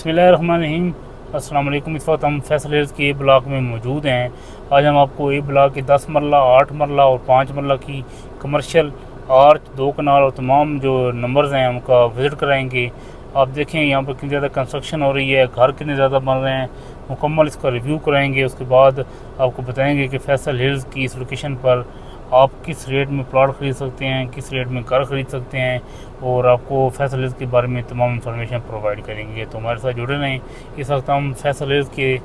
बिस्मिल्लाहिर्रहमानिर्रहीम। अस्सलाम वालेकुम। इस वक्त हम फैसल हिल्स के ब्लॉक में मौजूद हैं। आज हम आपको ए ब्लॉक के 10 मरला, 8 मरला और 5 मरला की कमर्शियल आर्च, 2 कनाल और तमाम जो नंबर्स हैं उनका विज़िट कराएंगे। आप देखें यहाँ पर कितनी ज़्यादा कंस्ट्रक्शन हो रही है, घर कितने ज़्यादा बन रहे हैं, मुकम्मल इसका रिव्यू कराएंगे। उसके बाद आपको बताएंगे कि फैसल हिल्स की इस लोकेशन पर आप किस रेट में प्लॉट ख़रीद सकते हैं, किस रेट में घर ख़रीद सकते हैं, और आपको फैसल हिल्स के बारे में तमाम इंफॉर्मेशन प्रोवाइड करेंगे। तो हमारे साथ जुड़े रहें। इस वक्त हम फैसल हिल्स के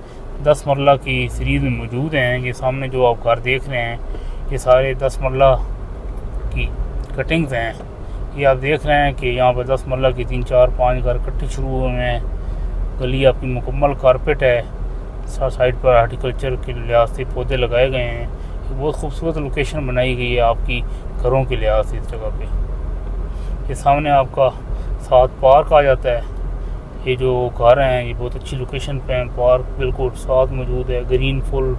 10 मरला की सीरीज़ में मौजूद हैं। ये सामने जो आप घर देख रहे हैं ये सारे 10 मरला की कटिंग्स हैं। ये आप देख रहे हैं कि यहाँ पर 10 मरला की 3, 4, 5 घर इकट्ठे शुरू हुए हैं। गली आपकी मुकम्मल कारपेट है। साइड पर हार्टिकल्चर के लिहाज से पौधे लगाए गए हैं। बहुत खूबसूरत लोकेशन बनाई गई है आपकी घरों के लिहाज से इस जगह पे। ये सामने आपका साथ पार्क आ जाता है। ये जो घर हैं ये बहुत अच्छी लोकेशन पे हैं। पार्क बिल्कुल साथ मौजूद है। ग्रीन फुल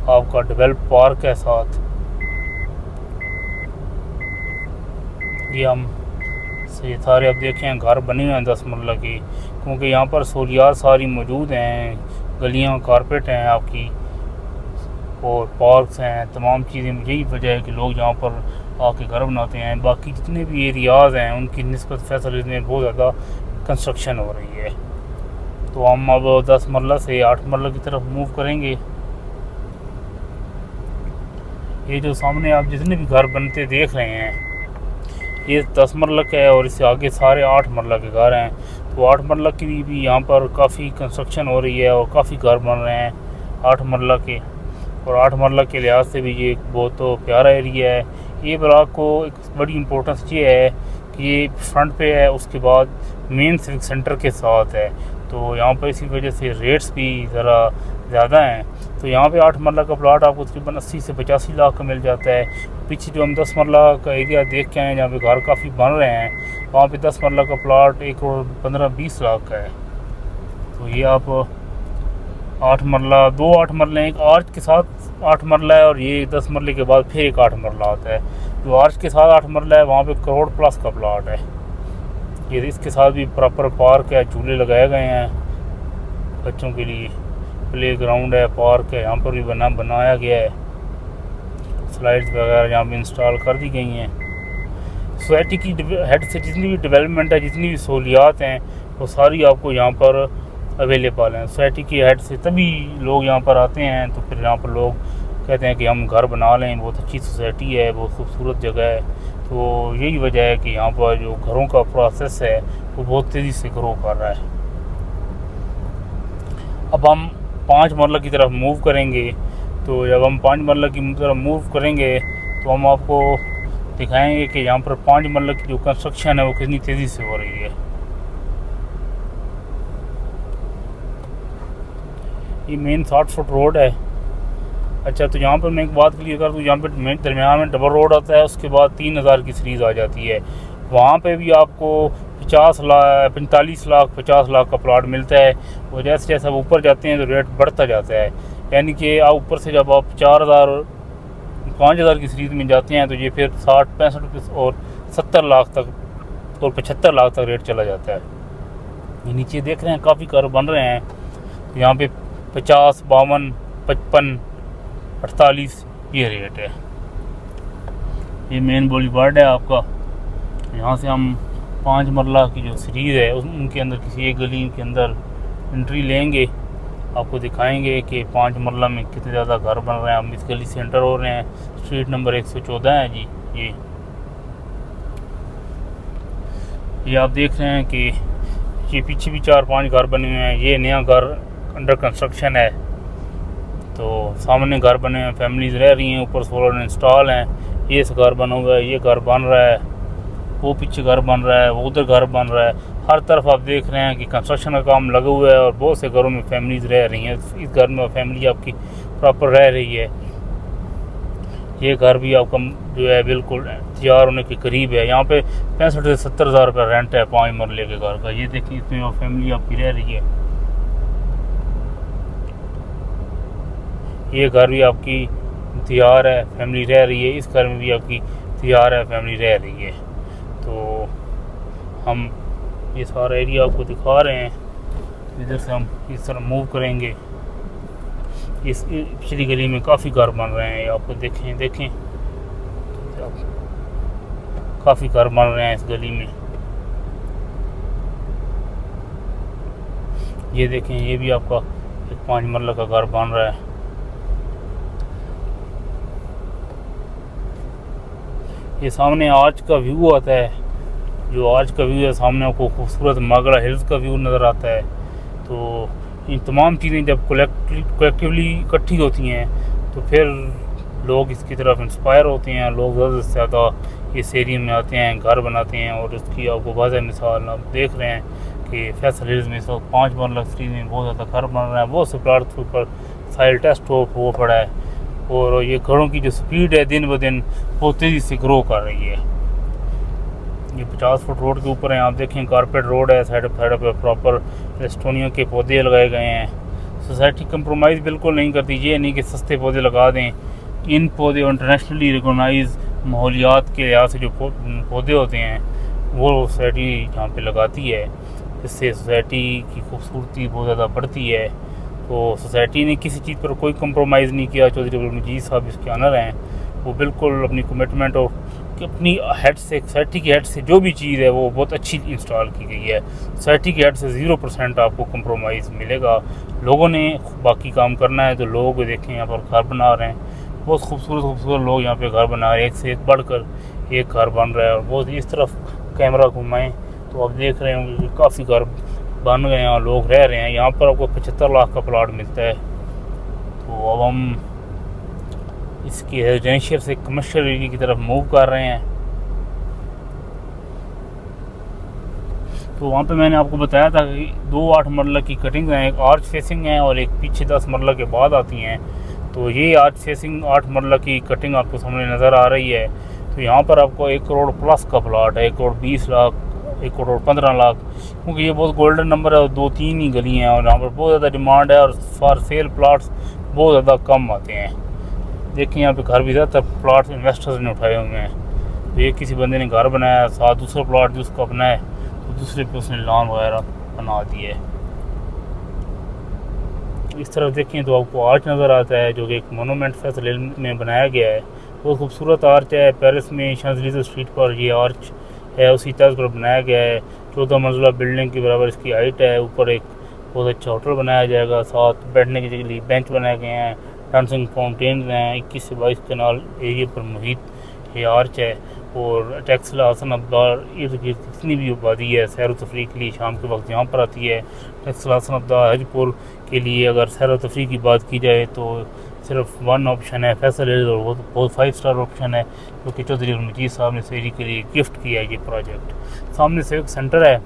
आपका डेवलप पार्क है साथ। ये हम से सारे अब देखें घर बने हुए हैं 10 मरला की, क्योंकि यहाँ पर सहूलियात सारी मौजूद हैं। गलियाँ कारपेट हैं आपकी और पार्क्स हैं, तमाम चीज़ें। यही वजह है कि लोग यहाँ पर आके घर बनाते हैं। बाकी जितने भी एरियाज़ हैं उनकी निस्बत फैसल हिल्स में बहुत ज़्यादा कंस्ट्रक्शन हो रही है। तो हम अब 10 मरला से 8 मरला की तरफ मूव करेंगे। ये जो सामने आप जितने भी घर बनते देख रहे हैं ये 10 मरला का है और इससे आगे सारे 8 मरला के घर हैं। तो 8 मरला की भी यहाँ पर काफ़ी कंस्ट्रक्शन हो रही है और काफ़ी घर बन रहे हैं 8 मरला के। और 8 मरला के लिहाज से भी ये बहुत तो प्यारा एरिया है। ये ब्लॉक को एक बड़ी इम्पोर्टेंस ये है कि ये फ्रंट पे है, उसके बाद मेन सिविक सेंटर के साथ है। तो यहाँ पर इसी वजह से रेट्स भी ज़रा ज़्यादा हैं। तो यहाँ पे 8 मरला का प्लाट आपको तकरीबन 80 से 85 लाख का मिल जाता है। पीछे जो हम 10 मरला का एरिया देख के आए जहाँ पे घर काफ़ी बन रहे हैं, वहाँ पे 10 मरला का प्लाट 1 करोड़ 15-20 लाख का है। तो ये आप 8 मरला, 2 8 मरले, एक आर्च के साथ 8 मरला है और ये 10 मरले के बाद फिर एक 8 मरला आता है। जो आर्च के साथ 8 मरला है वहाँ पे करोड़ प्लस का प्लाट है। ये इसके साथ भी प्रॉपर पार्क है, झूले लगाए गए हैं बच्चों के लिए, प्ले ग्राउंड है, पार्क है, यहाँ पर भी बनाया गया है। स्लाइड्स वगैरह यहाँ पे इंस्टॉल कर दी गई हैं। सोसाइटी की हेड से जितनी भी डेवलपमेंट है, जितनी भी सहूलियात हैं वो सारी आपको यहाँ पर अवेलेबल हैं। सोसाइटी की हेड से तभी लोग यहाँ पर आते हैं। तो फिर यहाँ पर लोग कहते हैं कि हम घर बना लें, बहुत अच्छी सोसाइटी है, बहुत खूबसूरत जगह है। तो यही वजह है कि यहाँ पर जो घरों का प्रोसेस है वो बहुत तेज़ी से ग्रो कर रहा है। अब हम 5 मरला की तरफ मूव करेंगे। तो जब हम 5 मरला की तरफ मूव करेंगे तो हम आपको दिखाएंगे कि यहाँ पर 5 मरला की जो कंस्ट्रक्शन है वो कितनी तेज़ी से हो रही है। ये मेन 60 फुट रोड है। अच्छा, तो यहाँ पर मैं एक बात क्लियर कर दूँ, यहाँ पर दरमियान में डबल रोड आता है, उसके बाद 3000 की सीरीज़ आ जाती है। वहाँ पे भी आपको 50 लाख, 45 लाख, 50 लाख का प्लॉट मिलता है। और जैसे जैसे आप ऊपर जाते हैं तो रेट बढ़ता जाता है। यानी कि आप ऊपर से जब आप 4000 5000 की सीरीज़ में जाते हैं तो ये फिर 60, 65 और 70 लाख तक और 75 लाख तक रेट चला जाता है। ये नीचे देख रहे हैं काफ़ी घर बन रहे हैं। यहाँ पे 50, 52, 55, 48 ये रेट है। ये मेन बॉलीवार्ड है आपका। यहाँ से हम 5 मरला की जो सीरीज़ है उनके अंदर किसी एक गली के अंदर एंट्री लेंगे। आपको दिखाएंगे कि 5 मरला में कितने ज़्यादा घर बन रहे हैं। हम इस गली से एंटर हो रहे हैं। स्ट्रीट नंबर 114 है जी। ये आप देख रहे हैं कि ये पीछे भी 4-5 घर बने हुए हैं। ये नया घर अंडर कंस्ट्रक्शन है। तो सामने घर बने हैं, फैमिलीज रह रही हैं, ऊपर सोलर इंस्टॉल हैं। ये घर बना हुआ है, ये घर बन रहा है, वो पीछे घर बन रहा है, वो उधर घर बन रहा है। हर तरफ आप देख रहे हैं कि कंस्ट्रक्शन का काम लगा हुआ है और बहुत से घरों में फैमिलीज रह रही हैं। इस घर में फैमिली आपकी प्रॉपर रह रही है। ये घर भी आपका जो है बिल्कुल तैयार होने के करीब है। यहाँ पे 65 से 70 हज़ार रुपये रेंट है 5 मरले के घर का। ये देखिए इसमें फैमिली आपकी रह रही है। ये घर भी आपकी तैयार है, फैमिली रह रही है। इस घर में भी आपकी तैयार है, फैमिली रह रही है। तो हम ये सारा एरिया आपको दिखा रहे हैं। इधर से हम इस तरह मूव करेंगे। इस पिछली गली में काफ़ी घर बन रहे हैं, आपको देखें काफ़ी घर बन रहे हैं इस गली में। ये देखें, ये भी आपका एक 5 मरला का घर बन रहा है। ये सामने आर्च का व्यू आता है, जो आर्च का व्यू है सामने आपको खूबसूरत मागड़ा हिल्स का व्यू नज़र आता है। तो इन तमाम चीज़ें जब कलेक्टिवली इकट्ठी होती हैं तो फिर लोग इसकी तरफ इंस्पायर होते हैं, लोग ज़्यादा से ज़्यादा इस एरिया में आते हैं, घर बनाते हैं। और उसकी आपको वाज़ह मिसाल आप देख रहे हैं कि फैसल हिल्स में इस वक्त 5 मरला सीरीज में बहुत ज़्यादा घर बन रहा है, बहुत से प्लाट के ऊपर साइल टेस्ट हो पड़ा है। और ये घरों की जो स्पीड है दिन ब दिन बहुत तेज़ी से ग्रो कर रही है। ये 50 फुट रोड के ऊपर है, आप देखें कारपेट रोड है, साइड पे प्रॉपर रेस्टोनियो के पौधे लगाए गए हैं। सोसाइटी कंप्रोमाइज़ बिल्कुल नहीं करती, ये नहीं कि सस्ते पौधे लगा दें। इन पौधे इंटरनेशनली रिकॉग्नाइज माहौलियात के लिहाज से जो पौधे होते हैं वो सोसाइटी यहाँ पे लगाती है। इससे सोसाइटी की खूबसूरती बहुत ज़्यादा बढ़ती है। तो सोसाइटी ने किसी चीज़ पर कोई कंप्रोमाइज़ नहीं किया। चौधरी अब्दुल मजीद साहब इसके ऑनर हैं, वो बिल्कुल अपनी कमिटमेंट और अपनी हेड से, सोसाइटी की हेड से जो भी चीज़ है वो बहुत अच्छी इंस्टॉल की गई है। सोसाइटी की हेड से 0% आपको कंप्रोमाइज़ मिलेगा। लोगों ने बाकी काम करना है, तो लोग देखें यहाँ पर घर बना रहे हैं, बहुत खूबसूरत लोग यहाँ पे घर बना रहे हैं, एक से एक बढ़कर एक घर बन रहा है। और बहुत इस तरफ कैमरा घुमाएं तो आप देख रहे होंगे कि काफ़ी घर बन गए हैं और लोग रह रहे हैं। यहाँ पर आपको 75 लाख का प्लाट मिलता है। तो अब हम इसकी रेजिडेंशियल से कमर्शियल एरिया की तरफ मूव कर रहे हैं। तो वहाँ पे मैंने आपको बताया था कि 2 8 मरला की कटिंग हैं, एक आर्च फेसिंग है और एक पीछे 10 मरला के बाद आती हैं। तो ये आर्च फेसिंग 8 मरला की कटिंग आपको सामने नज़र आ रही है। तो यहाँ पर आपको 1 करोड़ प्लस का प्लाट है, 1 करोड़ 20 लाख, 1 करोड़ 15 लाख, क्योंकि ये बहुत गोल्डन नंबर है और 2-3 ही गली हैं और यहाँ पर बहुत ज़्यादा डिमांड है और फॉर सेल प्लाट्स बहुत ज़्यादा कम आते हैं। देखिए यहाँ पे घर भी ज़्यादातर प्लाट्स इन्वेस्टर्स ने उठाए हुए हैं। तो ये किसी बंदे ने घर बनाया, साथ दूसरा प्लाट जो उसका अपना है तो दूसरे पे उसने लॉन वगैरह बना दिए। इस तरफ देखें तो आपको आर्च नज़र आता है, जो कि एक मोनूमेंट फैसल हिल्स में बनाया गया है। बहुत खूबसूरत आर्च है। पेरिस में शांजलीज़े स्ट्रीट पर ये आर्च है, उसी तर्ज पर बनाया गया है। 14 मंजिला बिल्डिंग के बराबर इसकी हाइट है। ऊपर एक बहुत अच्छा होटल बनाया जाएगा, साथ बैठने के लिए बेंच बनाए गए हैं, डांसिंग फाउंटेन्स हैं। 21 से 22 कनाल एरिया पर मुहित ये आर्च है। और टेक्सला हसन अब्दार इर्द गिर्द जितनी भी आबादी है सैर व तफरीह के लिए शाम के वक्त यहाँ पर आती है। टेक्सला हसन अब्दार हजपुर के लिए अगर सैर व तफरीह की बात की जाए तो सिर्फ 1 ऑप्शन है फैसल हिल्स, और वो बहुत 5 स्टार ऑप्शन है, जो कि चौधरी अब्दुल मजीद साहब ने इस एरिया के लिए गिफ्ट किया है ये प्रोजेक्ट। सामने से एक सेंटर है,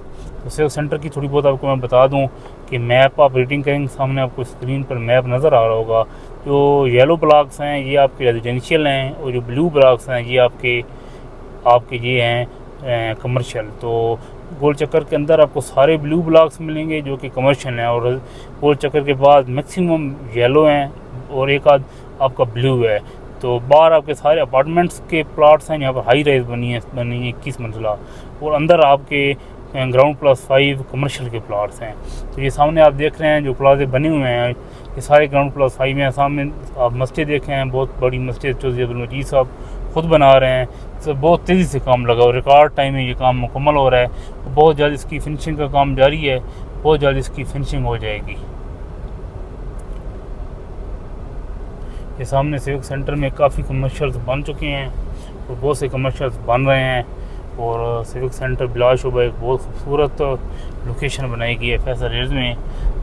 तो सेव सेंटर की थोड़ी बहुत आपको मैं बता दूं कि मैप आप रीडिंग करेंगे, सामने आपको स्क्रीन पर मैप नज़र आ रहा होगा। जो येलो ब्लॉक्स हैं ये आपके रेजिडेंशियल हैं और जो ब्लू ब्लॉक्स हैं ये आपके ये हैं कमर्शियल। तो गोल चक्कर के अंदर आपको सारे ब्लू ब्लॉक्स मिलेंगे जो कि कमर्शियल हैं, और गोल चक्कर के बाद मैक्सिमम येलो हैं और एक आध आपका ब्लू है। तो बाहर आपके सारे अपार्टमेंट्स के प्लाट्स हैं, यहाँ पर हाई राइज बनी है 21 मंजिला, और अंदर आपके ग्राउंड +5 कमर्शियल के प्लाट्स हैं। तो ये सामने आप देख रहे हैं जो प्लाजे बने हुए हैं ये सारे ग्राउंड +5 में। सामने आप मस्जिद देखें हैं, बहुत बड़ी मस्जिद चौधरी अब्दुल मजीद साहब खुद बना रहे हैं। तो बहुत तेज़ी से काम लगा और रिकॉर्ड टाइम में ये काम मुकम्मल हो रहा है। बहुत जल्द इसकी फिनिशिंग का काम जारी है, बहुत जल्द इसकी फिनिशिंग हो जाएगी। ये सामने सिविक सेंटर में काफ़ी कमर्शियल्स बन चुके हैं और बहुत से कमर्शियल्स बन रहे हैं। और सिविक सेंटर बिलाशुबा एक बहुत खूबसूरत लोकेशन बनाई गई है फैसल हिल्स में।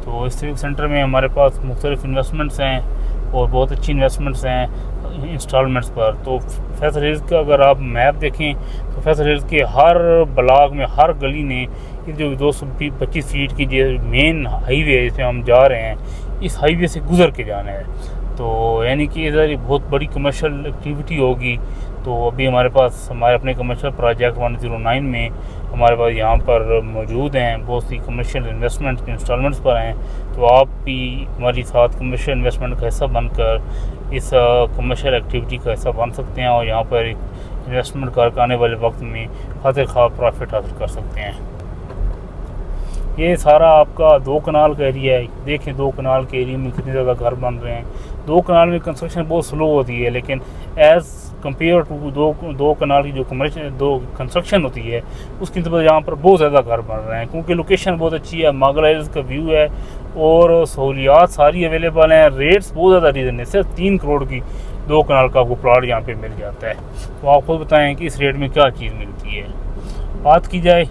तो इस सिविक सेंटर में हमारे पास मुख्तलिफ इन्वेस्टमेंट्स हैं और बहुत अच्छी इन्वेस्टमेंट्स हैं इंस्टॉलमेंट्स पर। तो फैसल हिल्स का अगर आप मैप देखें तो फैसल हिल्स के हर ब्लॉक में, हर गली ने जो 225 फीट की जो मेन हाईवे है इस पर हम जा रहे हैं, इस हाईवे से गुजर के जाना है। तो यानी कि इधर बहुत बड़ी कमर्शियल एक्टिविटी होगी। तो अभी हमारे पास हमारे अपने कमर्शियल प्रोजेक्ट 109 में हमारे पास यहाँ पर मौजूद हैं बहुत सी कमर्शियल इन्वेस्टमेंट इंस्टॉलमेंट्स पर हैं। तो आप भी हमारी साथ कमर्शियल इन्वेस्टमेंट का हिस्सा बनकर इस कमर्शियल एक्टिविटी का हिस्सा बन सकते हैं और यहाँ पर इन्वेस्टमेंट करके आने वाले वक्त में खातिर खा प्रॉफिट हासिल कर सकते हैं। ये सारा आपका 2 कनाल का एरिया है। देखें 2 कनाल के एरिया में कितने ज़्यादा घर बन रहे हैं। 2 कनाल में कंस्ट्रक्शन बहुत स्लो होती है, लेकिन एज़ कंपेयर टू दो कनाल की जो कमर्शियल 2 कंस्ट्रक्शन होती है उसकी नस्बत यहाँ पर बहुत ज़्यादा घर बन रहे हैं, क्योंकि लोकेशन बहुत अच्छी है, मागला हिल्स का व्यू है और सहूलियात सारी अवेलेबल हैं। रेट्स बहुत ज़्यादा रीज़न है, सिर्फ 3 करोड़ की 2 कनाल का आपको प्लॉट यहाँ पे मिल जाता है। तो आप खुद बताएं कि इस रेट में क्या चीज़ मिलती है। बात की जाए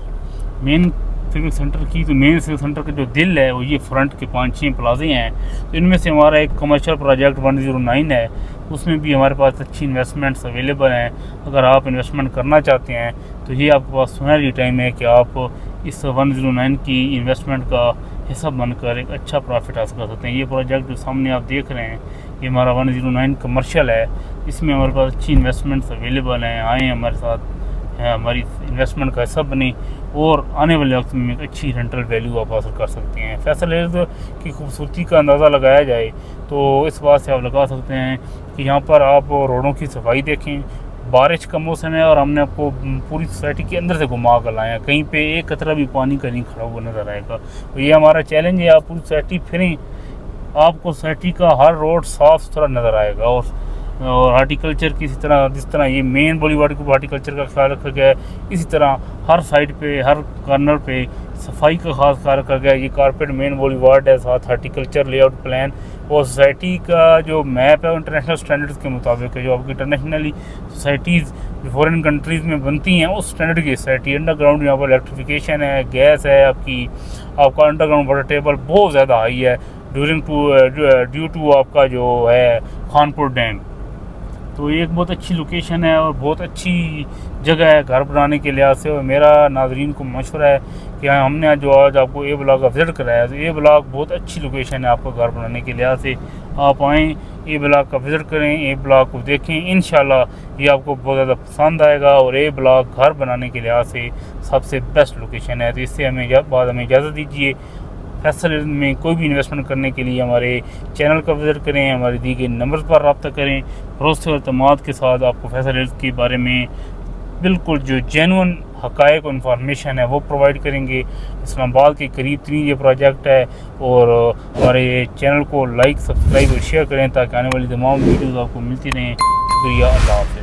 मेन सिविक सेंटर की, तो मेन सिविक सेंटर का जो दिल है वो ये फ्रंट के 5-6 प्लाजे हैं। तो इनमें से हमारा एक कमर्शियल प्रोजेक्ट 109 है, उसमें भी हमारे पास अच्छी इन्वेस्टमेंट्स अवेलेबल हैं। अगर आप इन्वेस्टमेंट करना चाहते हैं तो ये आपके पास सुनहरी टाइम है कि आप इस 109 की इन्वेस्टमेंट का हिस्सा बनकर एक अच्छा प्रॉफिट हासिल कर सकते हैं। ये प्रोजेक्ट जो सामने आप देख रहे हैं ये हमारा 109 कमर्शियल है, इसमें हमारे पास अच्छी इन्वेस्टमेंट्स अवेलेबल हैं। आए हमारे साथ हमारी इन्वेस्टमेंट का हिस्सा बने और आने वाले वक्त में एक अच्छी रेंटल वैल्यू आप हासिल कर सकते हैं। फैसल हिल्स की खूबसूरती का अंदाज़ा लगाया जाए तो इस बात से आप लगा सकते हैं कि यहाँ पर आप रोडों की सफाई देखें। बारिश का मौसम है और हमने आपको पूरी सोसाइटी के अंदर से घुमा कर लाए हैं, कहीं पे एक कतरा भी पानी का नहीं खड़ा हुआ नज़र आएगा। तो ये हमारा चैलेंज है, आप पूरी सोसाइटी फिरें, आपको सोसाइटी का हर रोड साफ़ सुथरा नज़र आएगा। और हार्टिकल्चर की इसी तरह, जिस तरह ये मेन बॉलीवुड को हार्टिकल्चर का ख्याल रखा गया है, इसी तरह हर साइड पे हर कॉर्नर पे सफाई का खास ख्याल रखा गया है। ये कारपेट मेन बॉलीवुड है, साथ हार्टिकल्चर लेआउट प्लान और सोसाइटी का जो मैप है वो इंटरनेशनल स्टैंडर्ड्स के मुताबिक है। जो आपकी इंटरनेशनली सोसाइटीज़ जो फॉरेन कंट्रीज़ में बनती हैं उस स्टैंडर्ड की सोसाइटी। अंडरग्राउंड यहाँ पर इलेक्ट्रिफिकेशन है, गैस है, आपका अंडरग्राउंड वाटर टेबल बहुत ज़्यादा हाई है ड्यू टू आपका जो है खानपुर डैम। तो ये एक बहुत अच्छी लोकेशन है और बहुत अच्छी जगह है घर बनाने के लिहाज से। और मेरा नाज़रीन को मशवरा है कि हमने आज आपको ए ब्लॉक का विज़िट कराया, तो ए ब्लॉक बहुत अच्छी लोकेशन है आपको घर बनाने के लिहाज से। आप आएँ, ए ब्लॉक का विज़िट करें, ए ब्लॉक को देखें, इंशाल्लाह ये आपको बहुत ज़्यादा पसंद आएगा। और ए ब्लॉक घर बनाने के लिहाज से सबसे बेस्ट लोकेशन है। तो इससे हमें इजाज़त दीजिए। फैसल में कोई भी इन्वेस्टमेंट करने के लिए हमारे चैनल का विज़िट करें, हमारे दी गए नंबर पर रब्ता करें। भरोसे और अतमाद के साथ आपको फैसल हिल्स के बारे में बिल्कुल जो जेन्युइन हक़ाइक़ और इन्फॉर्मेशन है वो प्रोवाइड करेंगे। इस्लामाबाद के करीब 3 ये प्रोजेक्ट है। और हमारे चैनल को लाइक, सब्सक्राइब और शेयर करें ताकि आने वाली तमाम वीडियोज़ आपको मिलती रहें। शुक्रिया, अल्लाह हाफ़िज़।